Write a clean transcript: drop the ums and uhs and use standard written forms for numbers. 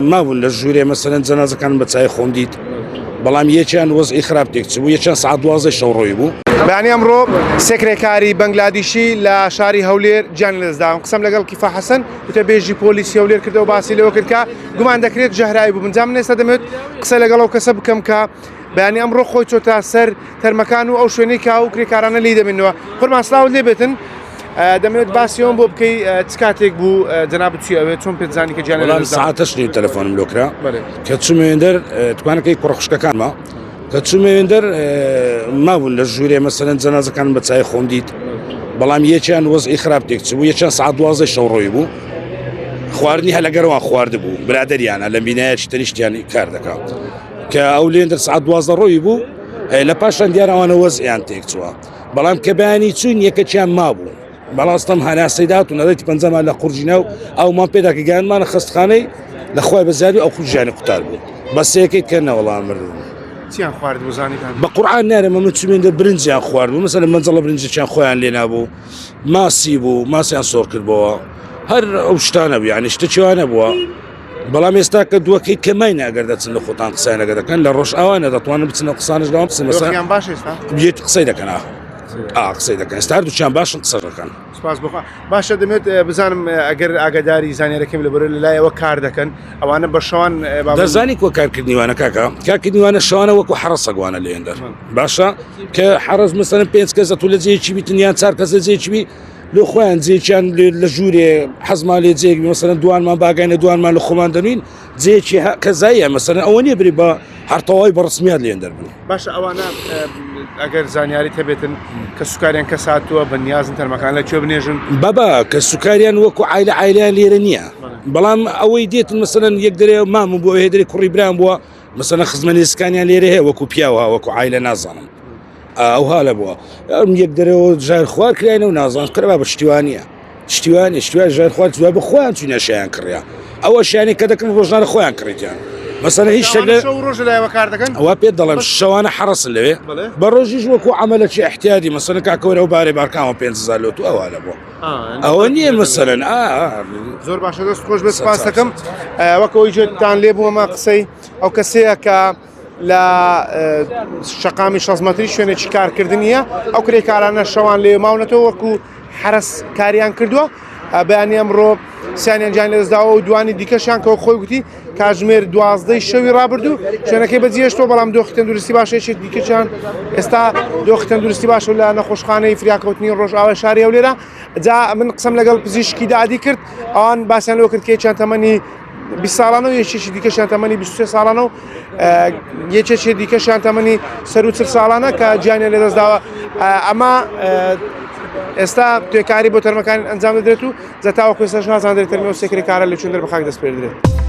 مابوون لە ژوورێ مەسەلەن جەنازەکان بە چای خۆم دیت بەڵام یەکیان وەزعی خراپ تێکچ بوو یەکیان سعات 12 شەو ڕۆی بوو. بەیانی ئەمڕۆ سێکرێکاری بەنگلادیشی لە شاری هەولێر گیانی لەدەستداوم قسەم لەگەڵ کیفا حەسەن وتەبێژی پۆلیسی هەولێر کردەوە باسی لەوە کرد کە گومان دەکرێت ژەهرایی بوو. بنجام ئێستا دەمەوێت قسە لەگەڵ ئەو کەسە بکەم کە بەیانی ئەمڕۆ خۆی چۆتە سەر تەرمەکان و ئەو شوێنەی کا و کرێکارانە لی دەبێنەوە. قورمان سڵاوت لێ بێتن. دەمەوێت باسی ئەوم بۆ بکەی چ کاتێک بوو جەنابەت چی ئەوێت چۆن پێتزانی کە گیانی لەدەستداوم ساعتەش نیم تەلەفۆنم لۆکرا کە چوومە وێندەر توانەکەی کوڕەخشکەکانمە کە چوومە وێندەر مابوون لە ژوورێ مەسەلەن جەنازەکان بە چای خۆم دیت بەڵام یەکیان وەزعی خراپ تێکچ بوو یەکیان ساعات 12 شەو ڕۆی بوو خواردنی هەلەگەرەوان خواردبوو برادەریانە لە بینایەتی تەنیشتیانی کار دەکات کە ئەو لێندەر ساعات 12 ڕۆی بوو لە پاشان دیارەوانە وەزعیان تێکچووە بەڵام کە بەیانی چوون یەکەکیان مابوو بەڵاستم هەناسەیدات و نەدەیتی پەنجەمان لە قورجینە و ئەومان پێداکە گیانمانە خستخانەی لەخوای بەزاری ئەو قورجیانی قوتار بوو بەسەیەکەی کردنە وەڵام مردن. چیان خوارد بوو زانیتان؟ بە قورعان نارێمە من چوومێندە برنجیان خوارد بوو مەسەلەن مەنجەڵە برنجێکیان خۆیان لێ نابوو ماسی بوو ماسیان سۆر کردبەوە هەر ئەو شتانە بوو یعنی شتێکیوانە بووە بەڵام ئێستا کە دووەکەی کەمای ئەگەر دەچن لە خۆتان قسانەکە دەکەن لە ڕۆژ ئەوانە دەتوانن بچنە قسانش داوام بچن دۆخیان باش ئێستا؟ بێت قسەی دەکەن قسەی دەکەن ئێستا هەردووچیان باشن قسە دەکەن. سپاس بخوا. باشە دەمێت بزانم ئەگەر ئاگاداری زانیارەکەم لەبەر لەلایەوە کار دەکەن ئەوانە بە شەوان دەزانی کۆ کارکردنیوانە کاکە کارکردنیوانە شەوانە وەکو حرەسەگوانە لێندەر باشە کە حرەز مەسەلەن 5 کەس دەتوو لە جێیەکی بیتن یان 4 کەس لە جێیەکی بی لە خۆیان جێکیان لە ژوورێ حەزمان لێ جێک مەسەلەن دوانمان باگەینە دوانمان لە خۆمان دەنوین جێکی کەزایە مەسەلەن ئەوە نییە بری بە هەرتەواوی بەڕسمیات لێندەر بن. باشە ئەوانە ئەگەر زانیاری هەبێتن کە سوکاریان کە ساتووە بە نیازن تەرمەکان لە کوێ بنێژن بابا کە سوکاریان وەکو عایلەیان لێرە نییە بەڵام ئەوەی دێتن مەسەلەن یەک دەرێ مام بووە هێدرێ کوڕی بران بووە مەسەلەن خزمەنێسکانیان لێرە هەیە وەکو پیاوە وەکو عایلە نازانم ئەو هالە بووە یەک دەرەوە ژار خوار کراینە و نازان کرا بە شتیوانە شتیوانی ژار خوار جواب بە خۆیان چوونە شیان کڕیا ئەوە شیانی کە دەکەن ڕۆژانە خۆیان کڕیتیان مەسەلەن هیچ شتێک ڕۆژ لایەوە کار دەکەن ئەوە پێت دەڵێم شەوانە حرەسن لەوێ بە ڕۆژیش وەکو عەمەلێکی احتیاطی مەسەلەن کاکەوەرە و بارێ بارکانەوە 5,000 لۆت ئەوە لە بۆ ئەوە نییە مەسەلەن زۆر باشە دەست خۆش بێ سپاس دەکەم وەکەوەی جێتان لێ بووەمە قسەی ئەو کەسەیە کە لە شەقامی 6 مەتری شوێنێکی کارکردنیە ئەو کرێکارانە شەوان لێ ماونەتەوە وەکو حرەس کاریان کردووە بەیانی ئەمڕۆ سیانیان گیانی لەدەستداوە و دوانی دیکەشیان کەەوە خۆی گوتی کاتژمێر 12 شەوی ڕابردوو شوێنەکەی بەجێشتەوە بەڵام دۆخی تەندروستی باشەیەکی دیکەیان ئێستا دۆخی تەندروستی باشە لە نەخۆشخانەی فریاکەوتنی ڕۆژئاوای شاری هەولێرە جا من قسەم لەگەڵ پزیشکی دادی کرد ئەوان باسییان لەوە کرد کە یەکیان تەمەنی 20 ساڵانە و یەکێکی دیکەشیان تەمەنی 23 ساڵانە و یەکێکی دیکەشیان تەمەنی 40 ساڵانە کە گیانیان لەدەستداوە ئەمە ئێستا توێکاری بۆ تەرمەکان ئەنجام دەدرێت و جەتاوە کوێستەش نازان دەرێت تەرمەوە سێکرێکارە لە چوون دەربەخاک دەست پێ دەدرێت.